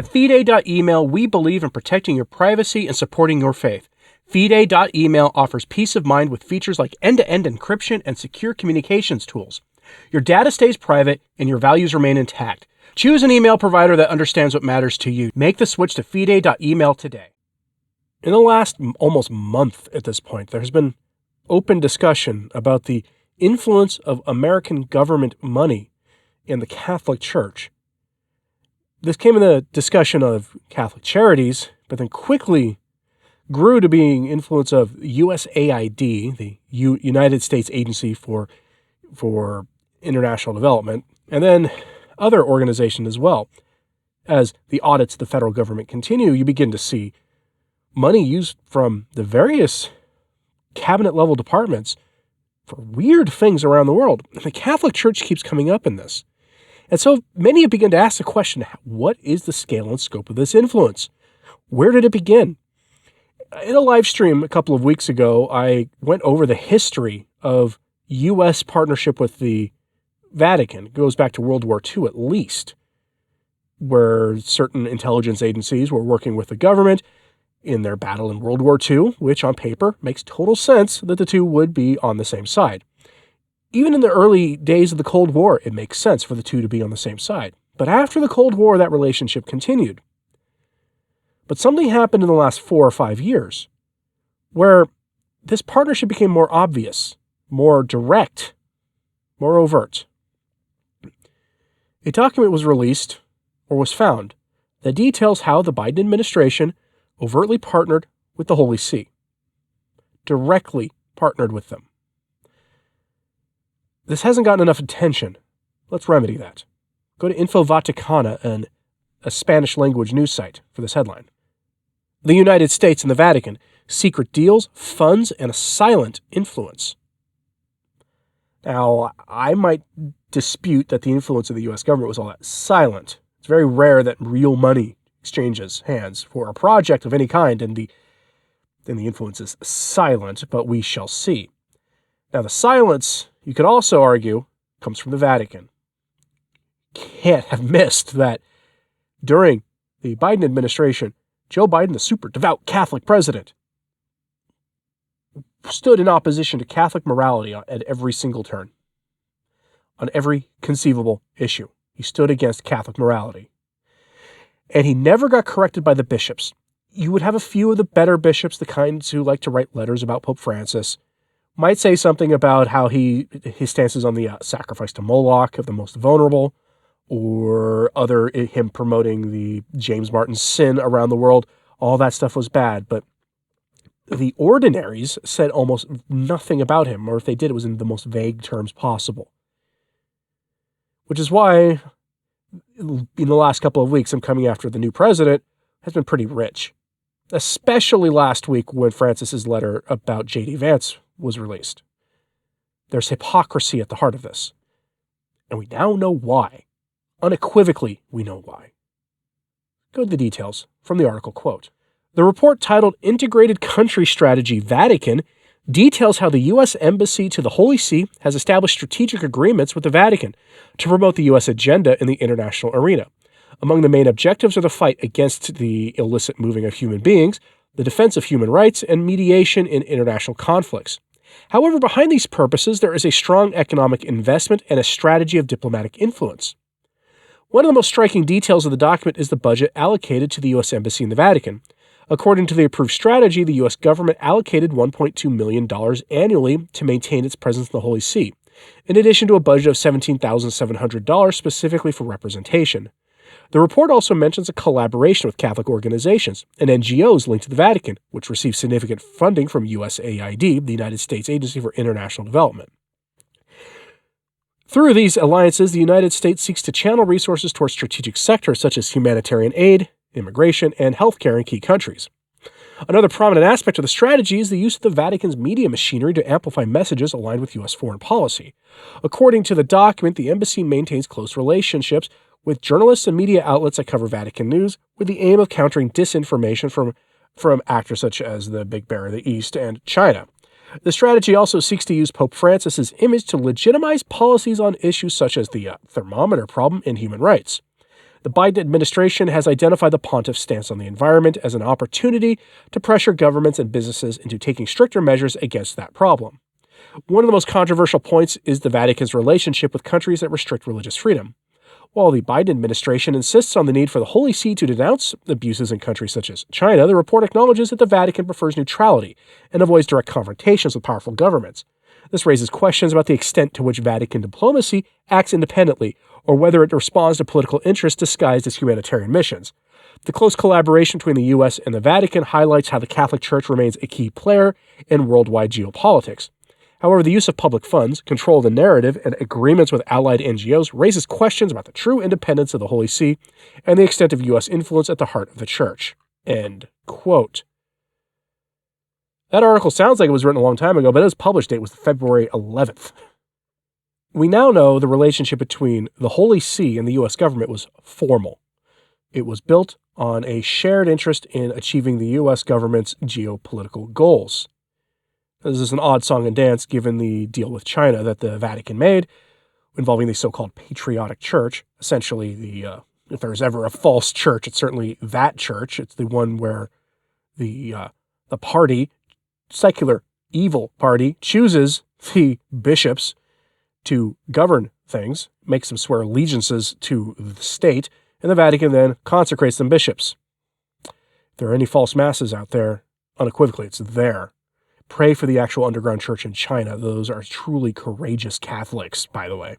At Fide.email, we believe in protecting your privacy and supporting your faith. Fide.email offers peace of mind with features like end-to-end encryption and secure communications tools. Your data stays private and your values remain intact. Choose an email provider that understands what matters to you. Make the switch to Fide.email today. In the last almost month at this point, there has been open discussion about the influence of American government money in the Catholic Church. This came in the discussion of Catholic charities, but then quickly grew to being influence of USAID, the United States Agency for International Development, and then other organizations as well. As the audits of the federal government continue, you begin to see money used from the various cabinet-level departments for weird things around the world. And the Catholic Church keeps coming up in this. And so many have begun to ask the question, what is the scale and scope of this influence? Where did it begin? In a live stream a couple of weeks ago, I went over the history of U.S. partnership with the Vatican. It goes back to World War II at least, where certain intelligence agencies were working with the government in their battle in World War II, which on paper makes total sense that the two would be on the same side. Even in the early days of the Cold War, it makes sense for the two to be on the same side. But after the Cold War, that relationship continued. But something happened in the last 4 or 5 years where this partnership became more obvious, more direct, more overt. A document was released, or was found, that details how the Biden administration overtly partnered with the Holy See, directly partnered with them. This hasn't gotten enough attention. Let's remedy that. Go to Info Vaticana, a Spanish-language news site, for this headline. The United States and the Vatican, secret deals, funds, and a silent influence. Now, I might dispute that the influence of the U.S. government was all that silent. It's very rare that real money exchanges hands for a project of any kind, and the influence is silent, but we shall see. Now, the silence, you could also argue, comes from the Vatican. Can't have missed that during the Biden administration, Joe Biden, the super devout Catholic president, stood in opposition to Catholic morality at every single turn. On every conceivable issue, he stood against Catholic morality. And he never got corrected by the bishops. You would have a few of the better bishops, the kinds who like to write letters about Pope Francis, might say something about how his stance is on the sacrifice to Moloch of the most vulnerable, or him promoting the James Martin sin around the world. All that stuff was bad, but the ordinaries said almost nothing about him, or if they did, it was in the most vague terms possible. Which is why, in the last couple of weeks, I'm coming after the new president has been pretty rich. Especially last week when Francis's letter about J.D. Vance was released. There's hypocrisy at the heart of this. And we now know why. Unequivocally, we know why. Go to the details from the article, quote. The report titled Integrated Country Strategy Vatican details how the U.S. Embassy to the Holy See has established strategic agreements with the Vatican to promote the U.S. agenda in the international arena. Among the main objectives are the fight against the illicit moving of human beings, the defense of human rights, and mediation in international conflicts. However, behind these purposes, there is a strong economic investment and a strategy of diplomatic influence. One of the most striking details of the document is the budget allocated to the U.S. Embassy in the Vatican. According to the approved strategy, the U.S. government allocated $1.2 million annually to maintain its presence in the Holy See, in addition to a budget of $17,700 specifically for representation. The report also mentions a collaboration with Catholic organizations and NGOs linked to the Vatican, which receive significant funding from USAID, the United States Agency for International Development. Through these alliances, the United States seeks to channel resources towards strategic sectors such as humanitarian aid, immigration, and healthcare in key countries. Another prominent aspect of the strategy is the use of the Vatican's media machinery to amplify messages aligned with U.S. foreign policy. According to the document, the embassy maintains close relationships with journalists and media outlets that cover Vatican news, with the aim of countering disinformation from actors such as the Big Bear of the East and China. The strategy also seeks to use Pope Francis's image to legitimize policies on issues such as the thermometer problem and human rights. The Biden administration has identified the pontiff's stance on the environment as an opportunity to pressure governments and businesses into taking stricter measures against that problem. One of the most controversial points is the Vatican's relationship with countries that restrict religious freedom. While the Biden administration insists on the need for the Holy See to denounce abuses in countries such as China, the report acknowledges that the Vatican prefers neutrality and avoids direct confrontations with powerful governments. This raises questions about the extent to which Vatican diplomacy acts independently, or whether it responds to political interests disguised as humanitarian missions. The close collaboration between the U.S. and the Vatican highlights how the Catholic Church remains a key player in worldwide geopolitics. However, the use of public funds, control of the narrative, and agreements with allied NGOs raises questions about the true independence of the Holy See and the extent of U.S. influence at the heart of the Church. End quote. That article sounds like it was written a long time ago, but its published date was February 11th. We now know the relationship between the Holy See and the U.S. government was formal. It was built on a shared interest in achieving the U.S. government's geopolitical goals. This is an odd song and dance given the deal with China that the Vatican made involving the so-called patriotic church. Essentially, if there's ever a false church, it's certainly that church. It's the one where the party, secular evil party, chooses the bishops to govern things, makes them swear allegiances to the state, and the Vatican then consecrates them bishops. If there are any false masses out there, unequivocally, it's there. Pray for the actual underground church in China. Those are truly courageous Catholics, by the way.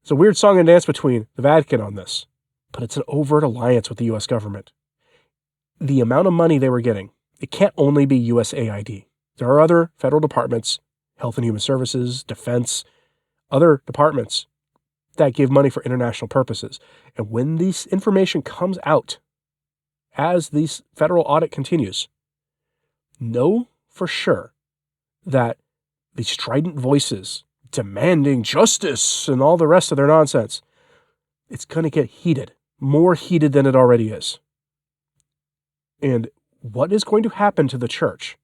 It's a weird song and dance between the Vatican on this, but it's an overt alliance with the U.S. government. The amount of money they were getting, it can't only be USAID. There are other federal departments, Health and Human Services, Defense, other departments that give money for international purposes. And when this information comes out, as this federal audit continues, know for sure that the strident voices demanding justice and all the rest of their nonsense, it's going to get heated, more heated than it already is. And what is going to happen to the church?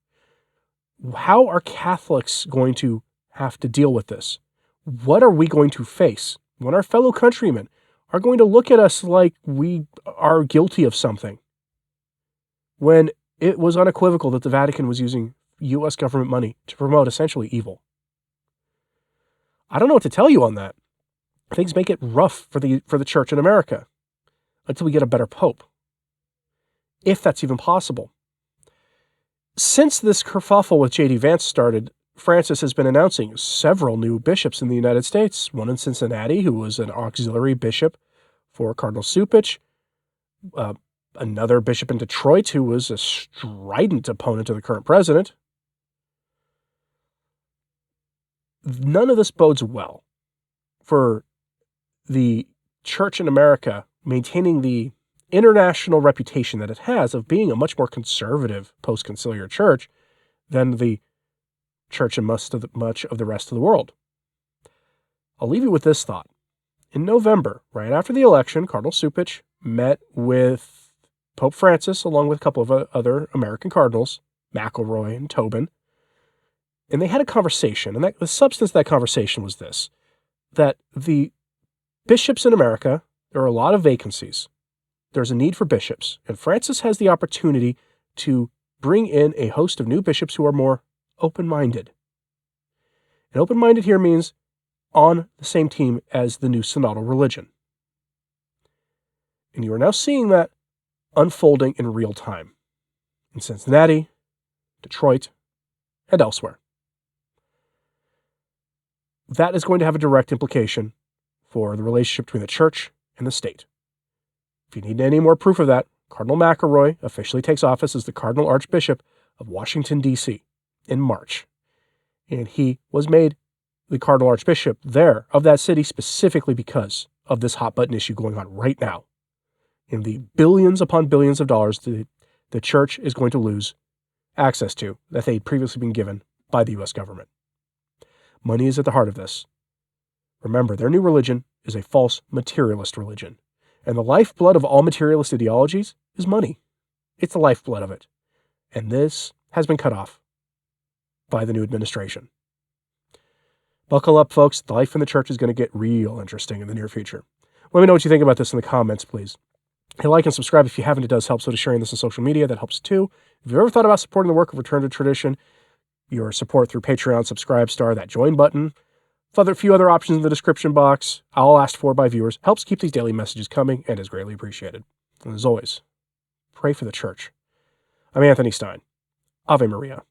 How are Catholics going to have to deal with this? What are we going to face when our fellow countrymen are going to look at us like we are guilty of something? When it was unequivocal that the Vatican was using U.S. government money to promote essentially evil. I don't know what to tell you on that. Things make it rough for the church in America until we get a better pope, if that's even possible. Since this kerfuffle with J.D. Vance started, Francis has been announcing several new bishops in the United States. One in Cincinnati, who was an auxiliary bishop for Cardinal Cupich. Another bishop in Detroit who was a strident opponent to the current president. None of this bodes well for the church in America maintaining the international reputation that it has of being a much more conservative post-conciliar church than the church in much of the rest of the world. I'll leave you with this thought. In November, right after the election, Cardinal Cupich met with Pope Francis, along with a couple of other American cardinals, McElroy and Tobin, and they had a conversation, and the substance of that conversation was this, that the bishops in America, there are a lot of vacancies. There's a need for bishops, and Francis has the opportunity to bring in a host of new bishops who are more open-minded. And open-minded here means on the same team as the new synodal religion. And you are now seeing that unfolding in real time in Cincinnati, Detroit, and elsewhere. That is going to have a direct implication for the relationship between the church and the state. If you need any more proof of that, Cardinal McElroy officially takes office as the Cardinal Archbishop of Washington, D.C. in March. And he was made the Cardinal Archbishop there of that city specifically because of this hot-button issue going on right now. In the billions upon billions of dollars the church is going to lose access to that they'd previously been given by the U.S. government. Money is at the heart of this. Remember, their new religion is a false materialist religion. And the lifeblood of all materialist ideologies is money. It's the lifeblood of it. And this has been cut off by the new administration. Buckle up, folks. Life in the church is going to get real interesting in the near future. Let me know what you think about this in the comments, please. Hey, like and subscribe if you haven't. It does help. So does sharing this on social media. That helps too. If you've ever thought about supporting the work of Return to Tradition, your support through Patreon, Subscribe Star, that join button, a few other options in the description box, all asked for by viewers, helps keep these daily messages coming and is greatly appreciated. And as always, pray for the church. I'm Anthony Stine. Ave Maria.